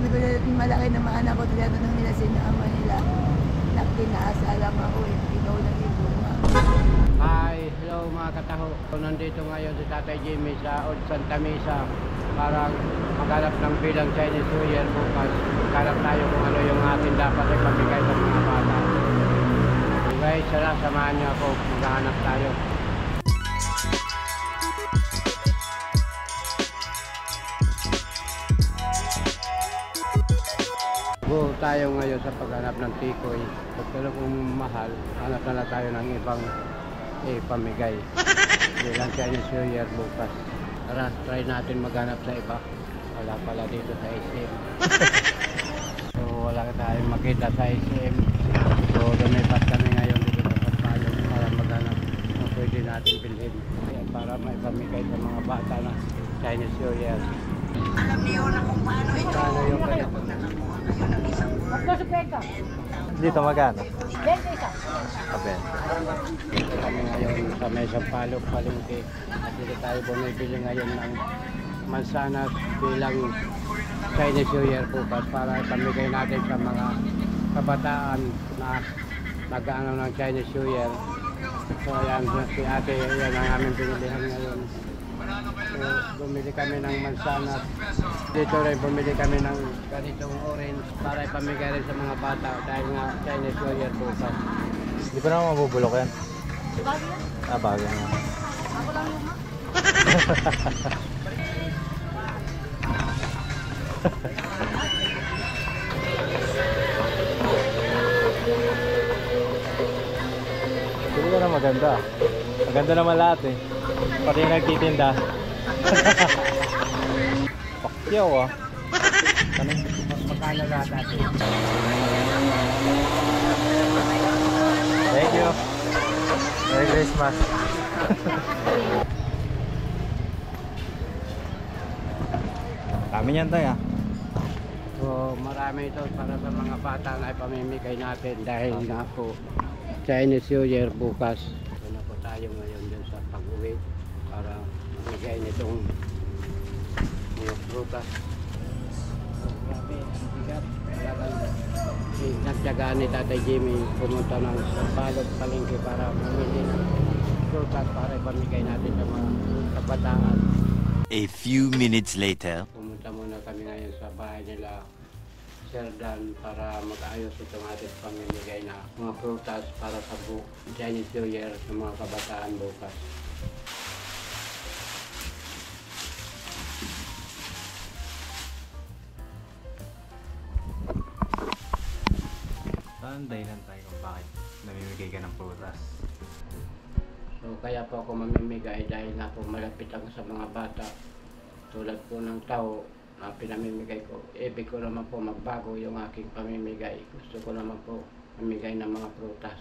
sabi ko na malaki na mga anak ko, tinatanong nila sinama nila. Nakinaasa lang ako eh, ikaw na ibunga. Hi, hello mga kataho. Nandito ngayon si Tatay Jimmy sa Old Santa Mesa para maghanap ng bilang Chinese New Year bukas. Maghanap tayo kung ano yung atin dapat ay pamigay sa mga bata. Guys, samahan niyo ako, maghanap tayo. Go tayo ngayon sa paghanap ng tikoy. Pero kung mahal, hanap na tayo ng ibang pamigay. Bilang Chinese New Year bukas. Tara, try natin maghanap sa iba. Wala pala dito sa SM. So wala tayong makita sa SM. So lumipat kami ngayon dito sa Pagpalong para maghanap kung pwede natin bilhin. Para may pamigay sa mga bata na Chinese New Year. Alam niyo na kung paano ito. Paano yung ganito? Dito magkano? 20 isa. Aben. Dito kami ngayon sa Mesang Palok, Palengke. At dito tayo bumibili ngayon ng mansanas bilang Chinese New Year bukas para ipamigay natin sa mga kabataan na nag-ano ng Chinese New Year. So ayan, si ate, yan ang aming pinilihan ngayon. So, bumili kami ng mansanas. Dito rin bumili kami ng ganitong orange para ipamigay rin sa mga bata dahil nga Chinese New Year bukas. Hindi pa naman mabubulok yan? Bago yan. Ah, bago naman. Ako lang yung Hindi ka na maganda. Maganda naman lahat eh. Pati yung nagtitinda. Pakyaw ah. Mas magkano lahat natin? Thank you. Merry Christmas. Kami niyan tayo. So marami ito para sa mga bata na ipamimigay natin dahil nga po Chinese New Year bukas. So na po tayo ngayon dun sa pag-uwi para mamigay nitong mga prutas. So grabe, ang bigat. Nagtyagaan ni Tatay Jimmy pumunta ng Palok, Palengke para mamili ng prutas para ipamigay natin sa mga kabataan. A few minutes later. Pumunta muna kami ngayon sa bahay nila Sir Dan para mag-ayos itong ating pamimigay na mga prutas para sa Chinese New Year sa mga kabataan bukas. Saan dahilan tayo kung bakit namimigay ka ng prutas? So kaya po ako mamimigay dahil na po malapit ako sa mga bata. Tulad po ng tao na pinamimigay ko, ibig ko naman po magbago yung aking pamimigay. Gusto ko naman po mamigay ng mga prutas.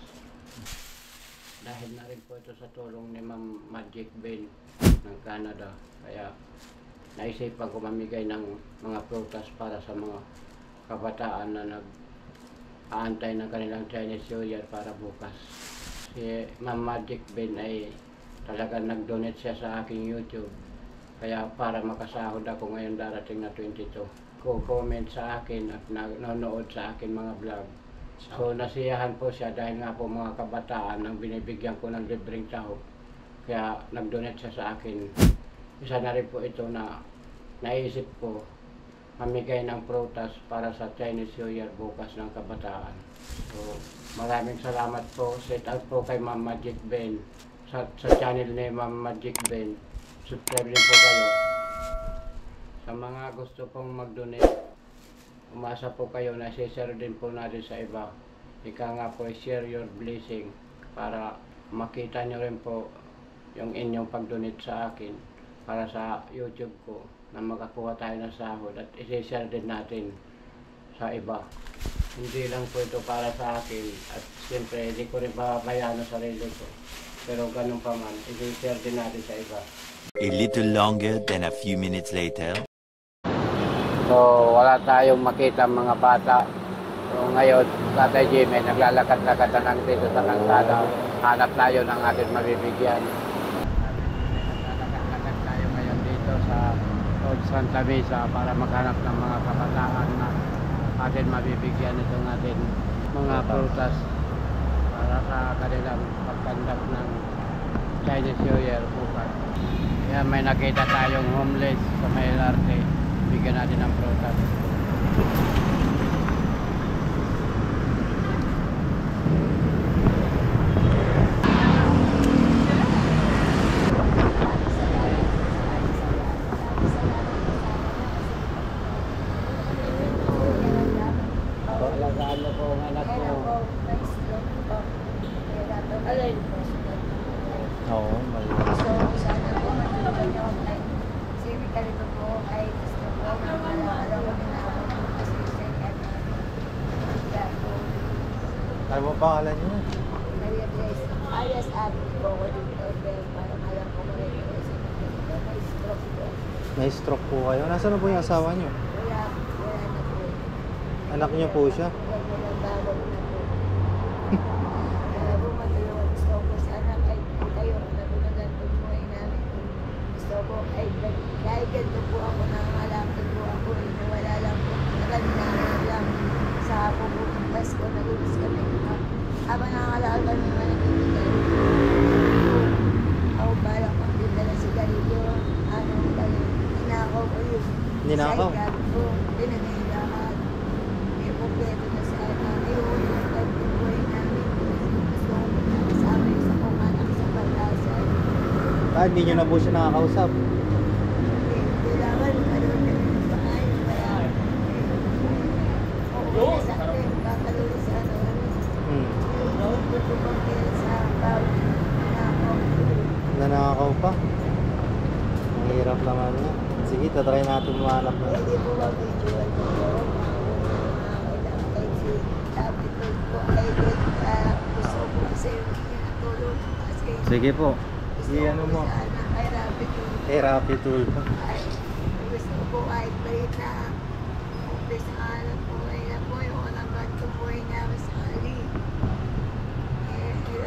Dahil na rin po ito sa tulong ni Ma'am Magic Ben ng Canada. Kaya naisipan ko mamigay ng mga prutas para sa mga kabataan na nag-aantay ng kanilang Chinese New Year para bukas. Si Ma'am Magic Ben ay talagang nag-donate siya sa aking YouTube. Kaya para makasahod ako ngayon darating na 22. Comment sa akin at nanonood sa akin mga vlog. So nasiyahan po siya dahil nga po mga kabataan ang binibigyan ko ng libreng sahod. Kaya nag-donate siya sa akin. Isa na rin po ito na naisip ko mamigay ng prutas para sa Chinese New Year bukas ng kabataan. So maraming salamat po. Shout out po kay Ma'am Magic Ben sa channel ni Ma'am Magic Ben. Subscribe din po kayo. Sa mga gusto pong mag-donate, umasa po kayo na share din po natin sa iba. Ika nga po, share your blessing para makita nyo rin po yung inyong pag-donate sa akin para sa YouTube ko na makakuha tayo ng sahod at i-share din natin sa iba. Hindi lang po ito para sa akin at siyempre hindi ko rin babayaan ang sarili ko. Pero ganun pa man, i-share din natin sa iba. A little longer than a few minutes later. So wala tayong makita mga bata. So ngayon, Tatay Jimmy, naglalakad-lakad na lang dito sa kalsada. Hanap tayo ng ating mabibigyan. Naglalakad-lakad tayo ngayon dito sa Old Santa Mesa para maghanap ng mga kabataan na atin mabibigyan itong atin mga prutas para sa kanilang pagkandak ng Chinese New Year bukas. Kaya may nakita tayong homeless sa may LRT, bigyan natin ng prutas. Alagaan mo po ang anak mo. Alin? Oo, mali. So, sana po matulungan niyo ako ay physically ko po ay gusto ko na malakala ko din ako kasi second kaya po Ano mo pangalan niyo? Maria Grace alias Abby po ako dito pero parang alam ko ko rin kasi may stroke po. May stroke po kayo. Nasaan na po yung asawa niyo? Wala na po. Anak niyo po siya? Wala bago na po. Kaya po matulungan gusto ko sana kahit kayo natulungan po buhay namin. Gusto ko ay dahil ganito po ako nangangalakad po ako wala lang po nagandaan lang sa po po ng Pasko nag-ubus kami habang nangangalakad kami mga nagbibigay ako balak kong dindala si Galileo ano ninakaw ko yung Ninakaw? side po pinanahilahan may kompleto na sa iuulong at buhay namin gusto ko kasama yung sa kong anak sa Baldasan. Hindi niyo na po siya nakakausap. Kailangan manood kami ng paayos kaya okay na sa akin kakaloon sa ano yung tutupagin sa bawat na ako Nanakaw pa. Ang hirap naman niya. Sige, tatry natin mahanap na. pwede po ba visual ko po makakailang kahit si sabi ko po ay gusto ko kasi yung pinatulong kasi Sige po. gusto I-ano ko mo? sana kay Rapid Tool Therapy tool pa. ay gusto ko kahit balik na umpisa nga lang po ay na po yung naman ko po ay namin sa kali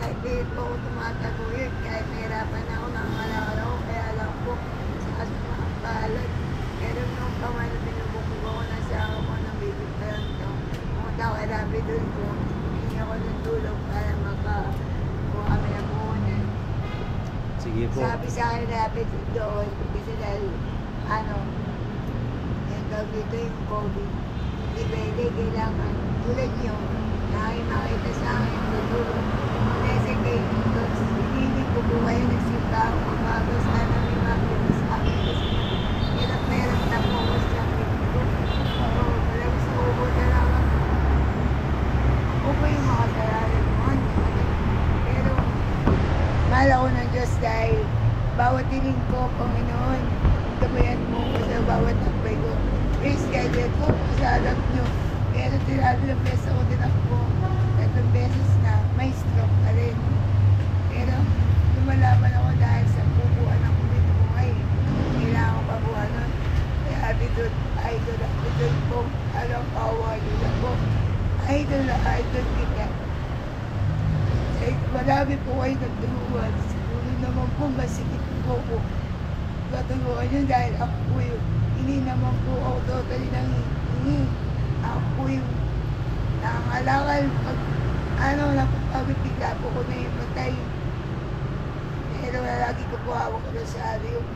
ay bihit po ako tumataguyod kahit nahirapan ako nangangalakal ako kaya lang po sa kaso mga palad pero nung kawan na binubukog ako nasa ako ko ng bibig parang ito pumunta ako kay Rapid Tool po hindi ako ng tulog para makakuha kami ng puhunan. Sige po. Sabi sa akin Rapid Tool doon kasi dahil ano yung tawag dito yung COVID hindi pwede kailangan tulad nyo na kayo makita sa akin tutulong kasi kayo hindi ko po kayo nagsimba ako bago sana may makita sa akin kasi hirap na po ako sa akin oo talagang sa ubo na lang ako okay yung mga salarin mo pero mahal ako ng Diyos dahil bawat tiling ko, Panginoon, gabayan mo ko sa bawat akbay ko. I-schedule ko sa alam nyo. Pero tinalang beses ako tinakbo. 3 beses na may stroke na rin. Pero lumalaban ako dahil sa bubuan ng buhay. Kailangan ko pabuhan nun. Kaya idol po. Alam kawa nila po. Idol kita. Marami po kayo nagtulungan. Siguro naman po masikip po po. Natulungan nyo dahil ako po yung hindi naman po ako totally nang hindi. Ako po yung nangangalakal. Pag napapagod bigla po ko na yung patay. Pero lagi ko po hawak ko na sa yung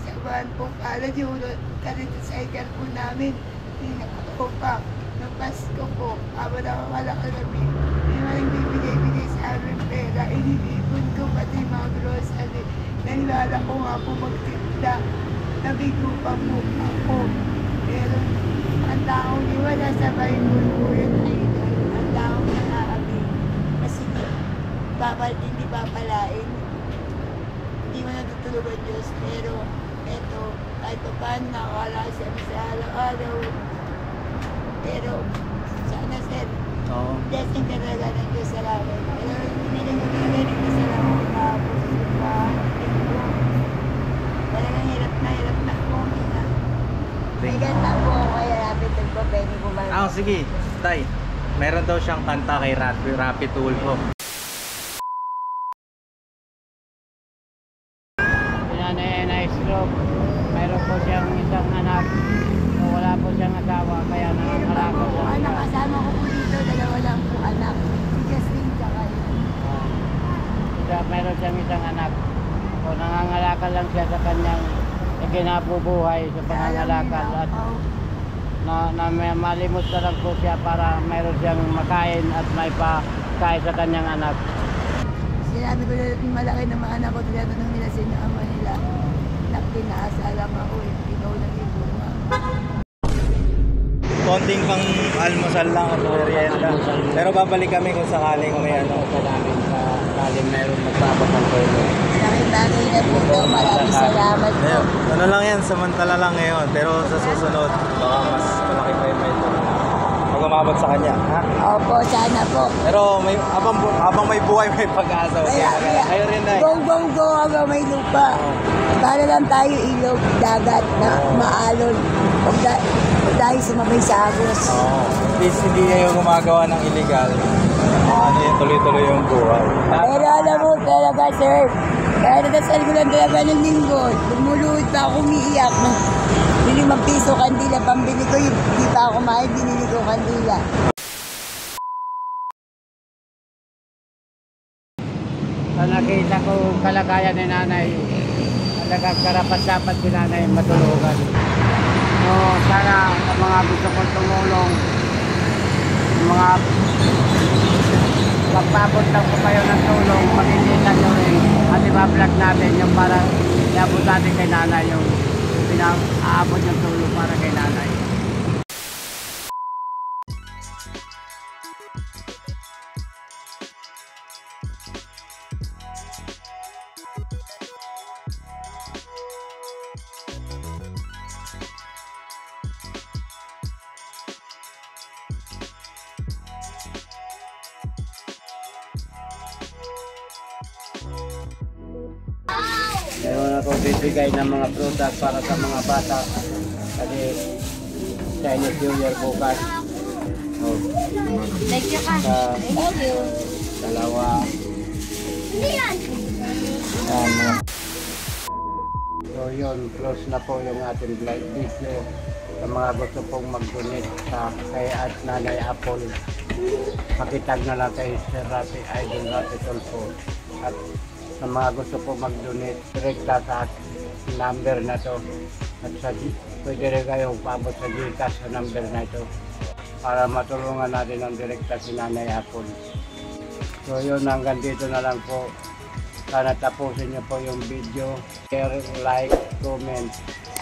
sa bahan po kalad yung kaniticycle po namin. Hindi nakakaw pa. Ng Pasko po, habang nakakalakal kami. May maling bibigay sa amin pera. Inilipon ko pati mga grocery. Nalala ko nga po magtinda. Nabigo pa po ako. Pero ang taong iwala sa Bible po yun ay ang taong nakaabi. Kasi hindi papalain. Hindi mo natutulungan Diyos. Pero eto, kahit pa paano nakakala siya sa araw-araw. Pero sana sir, blessing talaga ng Diyos sa laban. Pero hindi na magagaling na sa laban tapos talagang hirap na po. May ganda po ako kaya Rapid Tool po, pwede po ba? Sige, tay. Meron daw siyang kanta kay Rapid Tool po. Sinanay na stroke. Mayroon po siyang isang anak. So, wala po siyang asawa kaya nangangalakal sa kinabubuhay sa pangangalakal at na may malimot na lang po siya para mayroon siyang makain at may pakain sa kanyang anak. Sinabi ko na malaki na mga anak ko, tinatanong nila sino ama nila. Nakpinasalam ako eh, ikaw lang yung bunga. Konting pang almusal lang at merienda. Pero babalik kami kung sakaling may ano. Sa namin sa kalim mayroon magpapag ng tulong. Malaking bagay na po ito, maraming salamat po. Ayun, ano lang yan, samantala lang ngayon. Pero sa susunod, baka mas malaki pa yung may tulong. Pag umabot sa kanya, ha? Opo, sana po. Pero may, habang may buhay, may pag-asa. Ayun rin na eh. Go hanggang may lupa. Para lang tayo ilog, dagat na maalon. Huwag tayo sumabay sa agos. At least hindi kayo gumagawa ng illegal. Ano yung tuloy-tuloy yung buhay. Pero alam mo talaga, sir, kaya nadasal ko lang talaga ng linggo. Lumuluhod pa ako umiiyak. Limang piso kandila, pambili ko yung di pa ako mahal, binili ko kandila. Sa nakita ko kalagayan ni nanay, talagang karapat-dapat si nanay matulungan. So sana sa mga gusto kong tumulong, mga pagpabot lang po kayo ng tulong, makikita nyo rin at iba-vlog natin yung para iabot natin kay nanay yung aabot yung tulong para kay nanay. Meron ako bibigay ng mga product para sa mga bata kasi Chinese New Year bukas. Oh. Thank you, Thank you. Dalawa. Yan. So yun, close na po yung ating live video. Sa mga gusto pong mag-donate sa kay at Nanay Apple, pakitag na lang kay Sir Rafi, Idol Rafi Tulfo. At sa mga gusto po mag-donate, direkta sa number na to. At pwede rin kayong paabot sa Gcash sa number na ito para matulungan natin ang direkta si Nanay Apple. So yun, hanggang dito na lang po. Sana tapusin niyo po yung video. Share, like, comment,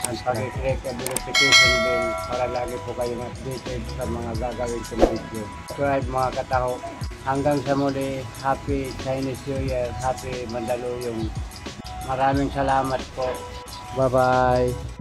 at pag-click ang notification bell para lagi po kayong updated sa mga gagawin kong video. Subscribe mga kataho. Hanggang sa muli, Happy Chinese New Year, Happy Mandaluyong. Maraming salamat po. Bye-bye.